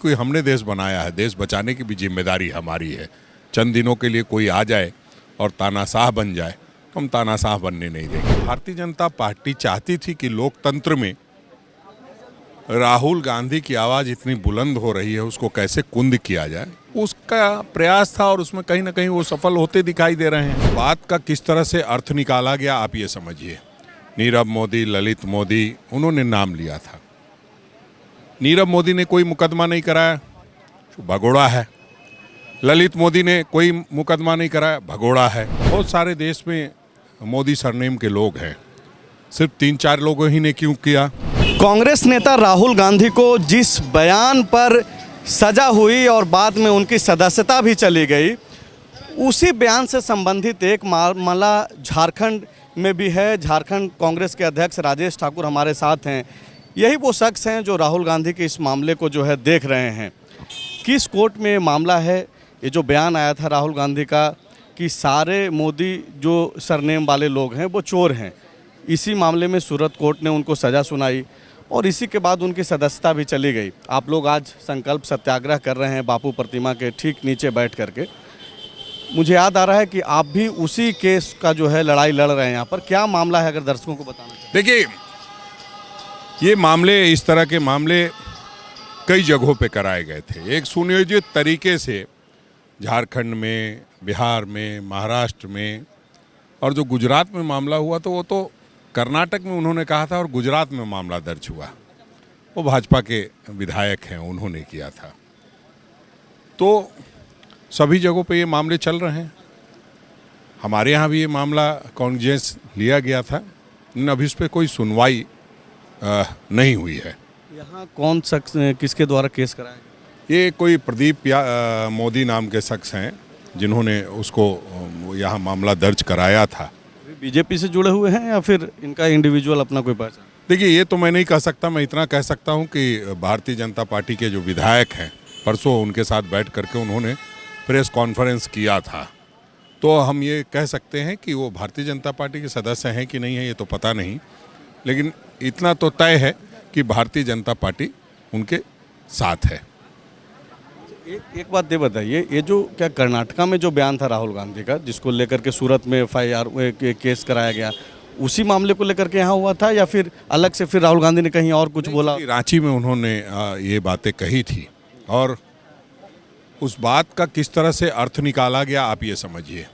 कोई हमने देश बनाया है, देश बचाने की भी जिम्मेदारी हमारी है। चंद दिनों के लिए कोई आ जाए और तानाशाह बन जाए तो हम तानाशाह बनने नहीं देंगे। भारतीय जनता पार्टी चाहती थी कि लोकतंत्र में राहुल गांधी की आवाज़ इतनी बुलंद हो रही है, उसको कैसे कुंद किया जाए, उसका प्रयास था और उसमें कहीं ना कहीं वो सफल होते दिखाई दे रहे हैं। बात का किस तरह से अर्थ निकाला गया आप ये समझिए। नीरव मोदी, ललित मोदी, उन्होंने नाम लिया था। नीरव मोदी ने कोई मुकदमा नहीं कराया, भगोड़ा है। ललित मोदी ने कोई मुकदमा नहीं कराया, भगोड़ा है। बहुत सारे देश में मोदी सरनेम के लोग हैं, सिर्फ 3-4 लोगों ही ने क्यों किया। कांग्रेस नेता राहुल गांधी को जिस बयान पर सजा हुई और बाद में उनकी सदस्यता भी चली गई, उसी बयान से संबंधित एक मामला झारखंड में भी है। झारखंड कांग्रेस के अध्यक्ष राजेश ठाकुर हमारे साथ हैं। यही वो शख्स हैं जो राहुल गांधी के इस मामले को जो है देख रहे हैं। किस कोर्ट में ये मामला है? ये जो बयान आया था राहुल गांधी का कि सारे मोदी जो सरनेम वाले लोग हैं वो चोर हैं, इसी मामले में सूरत कोर्ट ने उनको सज़ा सुनाई और इसी के बाद उनकी सदस्यता भी चली गई। आप लोग आज संकल्प सत्याग्रह कर रहे हैं बापू प्रतिमा के ठीक नीचे बैठ करके। मुझे याद आ रहा है कि आप भी उसी केस का जो है लड़ाई लड़ रहे हैं। यहाँ पर क्या मामला है, अगर दर्शकों को बताना चाहिए। देखिए, ये मामले, इस तरह के मामले कई जगहों पे कराए गए थे। एक सुनियोजित तरीके से झारखंड में, बिहार में, महाराष्ट्र में, और जो गुजरात में मामला हुआ तो वो तो कर्नाटक में उन्होंने कहा था और गुजरात में मामला दर्ज हुआ। वो भाजपा के विधायक हैं, उन्होंने किया था। तो सभी जगहों पे ये मामले चल रहे हैं। हमारे यहाँ भी ये मामला कांग्रेस लिया गया था, लेकिन अभी इस पर कोई सुनवाई नहीं हुई है। यहाँ कौन शख्स किसके द्वारा केस कराया गया? ये कोई प्रदीप मोदी नाम के शख्स हैं जिन्होंने उसको यहाँ मामला दर्ज कराया था। बीजेपी से जुड़े हुए हैं या फिर इनका इंडिविजुअल अपना कोई पहचान? देखिए, ये तो मैं नहीं कह सकता। मैं इतना कह सकता हूँ कि भारतीय जनता पार्टी के जो विधायक हैं, परसों उनके साथ बैठ करके उन्होंने प्रेस कॉन्फ्रेंस किया था, तो हम ये कह सकते हैं कि वो भारतीय जनता पार्टी के सदस्य हैं कि नहीं है ये तो पता नहीं, लेकिन इतना तो तय है कि भारतीय जनता पार्टी उनके साथ है। एक बात ये बताइए, ये जो क्या कर्नाटका में जो बयान था राहुल गांधी का, जिसको लेकर के सूरत में FIR केस कराया गया, उसी मामले को लेकर के यहाँ हुआ था या फिर अलग से फिर राहुल गांधी ने कहीं और कुछ बोला? रांची में उन्होंने ये बातें कही थी और उस बात का किस तरह से अर्थ निकाला गया आप ये समझिए।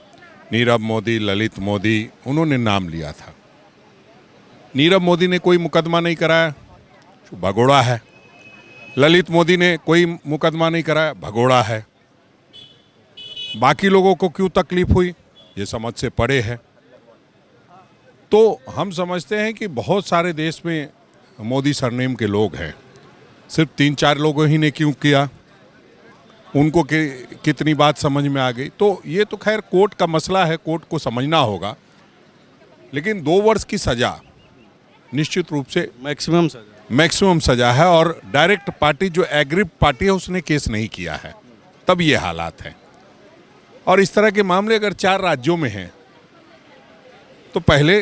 नीरव मोदी, ललित मोदी, उन्होंने नाम लिया था। नीरव मोदी ने कोई मुकदमा नहीं कराया, भगोड़ा है। ललित मोदी ने कोई मुकदमा नहीं कराया, भगोड़ा है। बाकी लोगों को क्यों तकलीफ हुई, ये समझ से परे है। तो हम समझते हैं कि बहुत सारे देश में मोदी सरनेम के लोग हैं, सिर्फ 3-4 लोगों ही ने क्यों किया, उनको कितनी बात समझ में आ गई। तो ये तो खैर कोर्ट का मसला है, कोर्ट को समझना होगा, लेकिन 2 वर्ष की सज़ा निश्चित रूप से मैक्सिमम सज़ा है। और डायरेक्ट पार्टी जो एग्रीव पार्टी है उसने केस नहीं किया है, तब ये हालात हैं। और इस तरह के मामले अगर 4 राज्यों में हैं तो पहले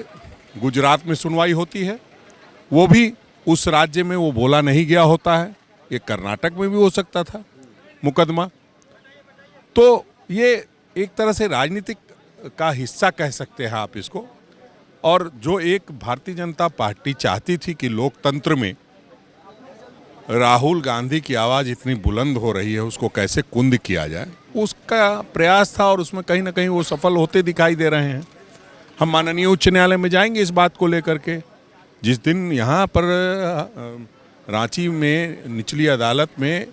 गुजरात में सुनवाई होती है, वो भी उस राज्य में वो बोला नहीं गया होता है। ये कर्नाटक में भी हो सकता था मुकदमा। तो ये एक तरह से राजनीतिक का हिस्सा कह सकते हैं आप इसको। और जो एक भारतीय जनता पार्टी चाहती थी कि लोकतंत्र में राहुल गांधी की आवाज़ इतनी बुलंद हो रही है, उसको कैसे कुंद किया जाए, उसका प्रयास था और उसमें कहीं ना कहीं वो सफल होते दिखाई दे रहे हैं। हम माननीय उच्च न्यायालय में जाएंगे इस बात को लेकर के। जिस दिन यहाँ पर रांची में निचली अदालत में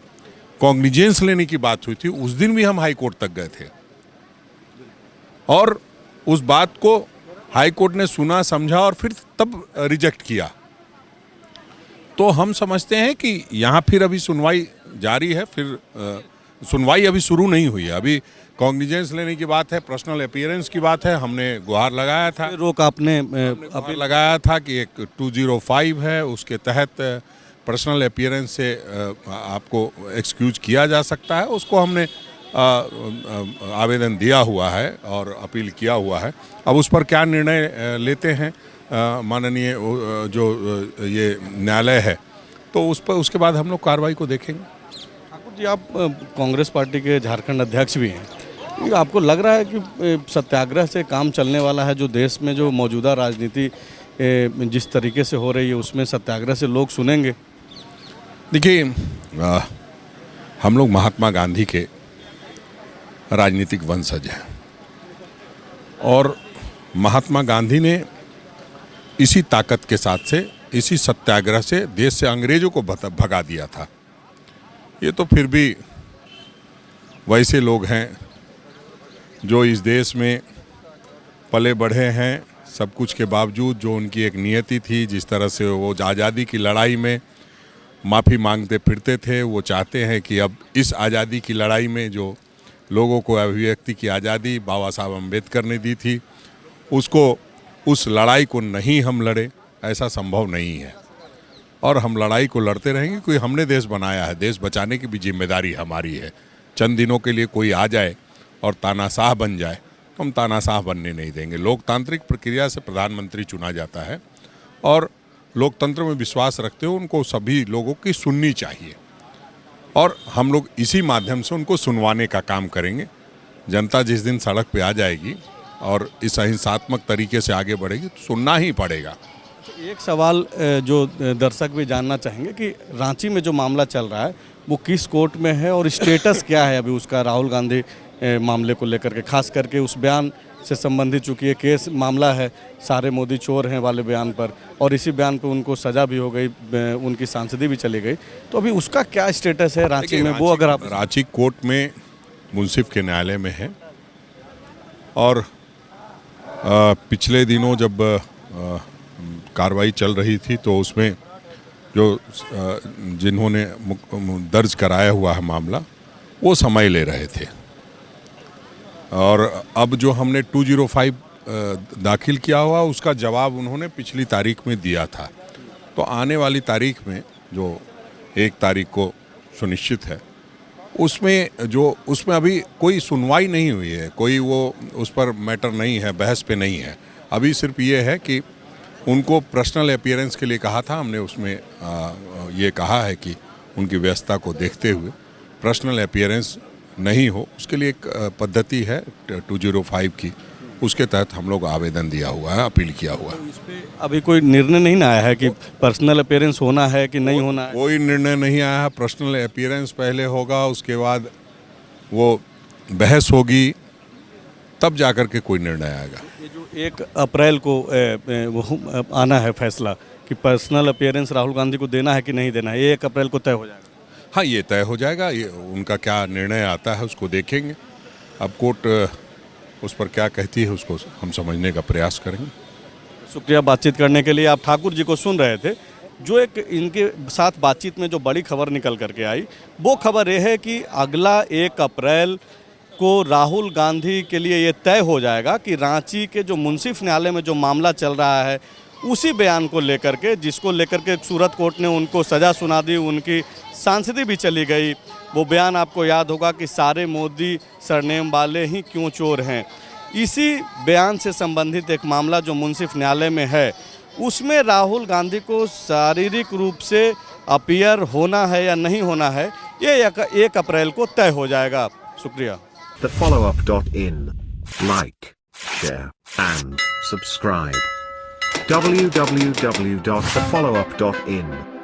कॉग्निजेंस लेने की बात हुई थी, उस दिन भी हम हाई कोर्ट तक गए थे और उस बात को हाई कोर्ट ने सुना, समझा और फिर तब रिजेक्ट किया। तो हम समझते हैं कि यहाँ फिर अभी सुनवाई जारी है, फिर सुनवाई अभी शुरू नहीं हुई है। अभी कॉग्निजेंस लेने की बात है, पर्सनल अपीयरेंस की बात है। हमने गुहार लगाया था, रोक आपने अभी लगाया था कि एक 205 है, उसके तहत पर्सनल अपीयरेंस से आपको एक्सक्यूज किया जा सकता है। उसको हमने आवेदन दिया हुआ है और अपील किया हुआ है। अब उस पर क्या निर्णय लेते हैं माननीय जो ये न्यायालय है, तो उस पर उसके बाद हम लोग कार्रवाई को देखेंगे। जी आप कांग्रेस पार्टी के झारखंड अध्यक्ष भी हैं, ये आपको लग रहा है कि सत्याग्रह से काम चलने वाला है? जो देश में जो मौजूदा राजनीति जिस तरीके से हो रही है उसमें सत्याग्रह से लोग सुनेंगे? देखिए, हम लोग महात्मा गांधी के राजनीतिक वंशज हैं और महात्मा गांधी ने इसी ताकत के साथ से, इसी सत्याग्रह से देश से अंग्रेजों को भगा दिया था। ये तो फिर भी वैसे लोग हैं जो इस देश में पले बढ़े हैं, सब कुछ के बावजूद जो उनकी एक नियति थी, जिस तरह से वो आज़ादी की लड़ाई में माफ़ी मांगते फिरते थे, वो चाहते हैं कि अब इस आज़ादी की लड़ाई में जो लोगों को अभिव्यक्ति की आज़ादी बाबा साहब अम्बेडकर ने दी थी, उसको, उस लड़ाई को नहीं हम लड़े, ऐसा संभव नहीं है। और हम लड़ाई को लड़ते रहेंगे क्योंकि हमने देश बनाया है, देश बचाने की भी जिम्मेदारी हमारी है। चंद दिनों के लिए कोई आ जाए और तानाशाह बन जाए तो हम तानाशाह बनने नहीं देंगे। लोकतांत्रिक प्रक्रिया से प्रधानमंत्री चुना जाता है और लोकतंत्र में विश्वास रखते हो उनको सभी लोगों की सुननी चाहिए और हम लोग इसी माध्यम से उनको सुनवाने का काम करेंगे। जनता जिस दिन सड़क पे आ जाएगी और इस अहिंसात्मक तरीके से आगे बढ़ेगी तो सुनना ही पड़ेगा। एक सवाल जो दर्शक भी जानना चाहेंगे कि रांची में जो मामला चल रहा है वो किस कोर्ट में है और स्टेटस क्या है अभी उसका, राहुल गांधी मामले को लेकर के, खास करके उस बयान से संबंधित, चूँकि ये केस मामला है सारे मोदी चोर हैं वाले बयान पर, और इसी बयान पर उनको सज़ा भी हो गई, उनकी सांसदी भी चली गई, तो अभी उसका क्या स्टेटस है रांची में? वो अगर आप रांची कोर्ट में मुंसिफ के न्यायालय में है और पिछले दिनों जब कार्रवाई चल रही थी तो उसमें जो जिन्होंने दर्ज कराया हुआ है मामला वो समय ले रहे थे और अब जो हमने 205 दाखिल किया हुआ उसका जवाब उन्होंने पिछली तारीख में दिया था। तो आने वाली तारीख में जो 1 तारीख को सुनिश्चित है उसमें अभी कोई सुनवाई नहीं हुई है, कोई वो उस पर मैटर नहीं है, बहस पे नहीं है। अभी सिर्फ ये है कि उनको पर्सनल अपीयरेंस के लिए कहा था, हमने उसमें ये कहा है कि उनकी व्यस्तता को देखते हुए पर्सनल अपीयरेंस नहीं हो, उसके लिए एक पद्धति है 205 की, उसके तहत हम लोग आवेदन दिया हुआ है, अपील किया हुआ है। इस पे अभी कोई निर्णय नहीं ना आया है कि पर्सनल अपीयरेंस होना है कि नहीं होना है? कोई निर्णय नहीं आया है। पर्सनल अपीयरेंस पहले होगा, उसके बाद वो बहस होगी, तब जाकर के कोई निर्णय आएगा। ये जो 1 अप्रैल को वो आना है फैसला कि पर्सनल अपीयरेंस राहुल गांधी को देना है कि नहीं देना है, ये 1 अप्रैल को तय हो जाएगा? हाँ, ये तय हो जाएगा। ये उनका क्या निर्णय आता है उसको देखेंगे। अब कोर्ट उस पर क्या कहती है उसको हम समझने का प्रयास करेंगे। शुक्रिया बातचीत करने के लिए। आप ठाकुर जी को सुन रहे थे। जो एक इनके साथ बातचीत में जो बड़ी खबर निकल करके आई वो खबर ये है कि अगला 1 अप्रैल को राहुल गांधी के लिए ये तय हो जाएगा कि रांची के जो मुंसिफ न्यायालय में जो मामला चल रहा है उसी बयान को लेकर के, जिसको लेकर के सूरत कोर्ट ने उनको सज़ा सुना दी, उनकी सांसदी भी चली गई। वो बयान आपको याद होगा कि सारे मोदी सरनेम वाले ही क्यों चोर हैं। इसी बयान से संबंधित एक मामला जो मुंसिफ न्यायालय में है उसमें राहुल गांधी को शारीरिक रूप से अपीयर होना है या नहीं होना है, ये 1 अप्रैल को तय हो जाएगा। शुक्रिया। TheFollowUp.in. Like, share, and subscribe. www.thefollowup.in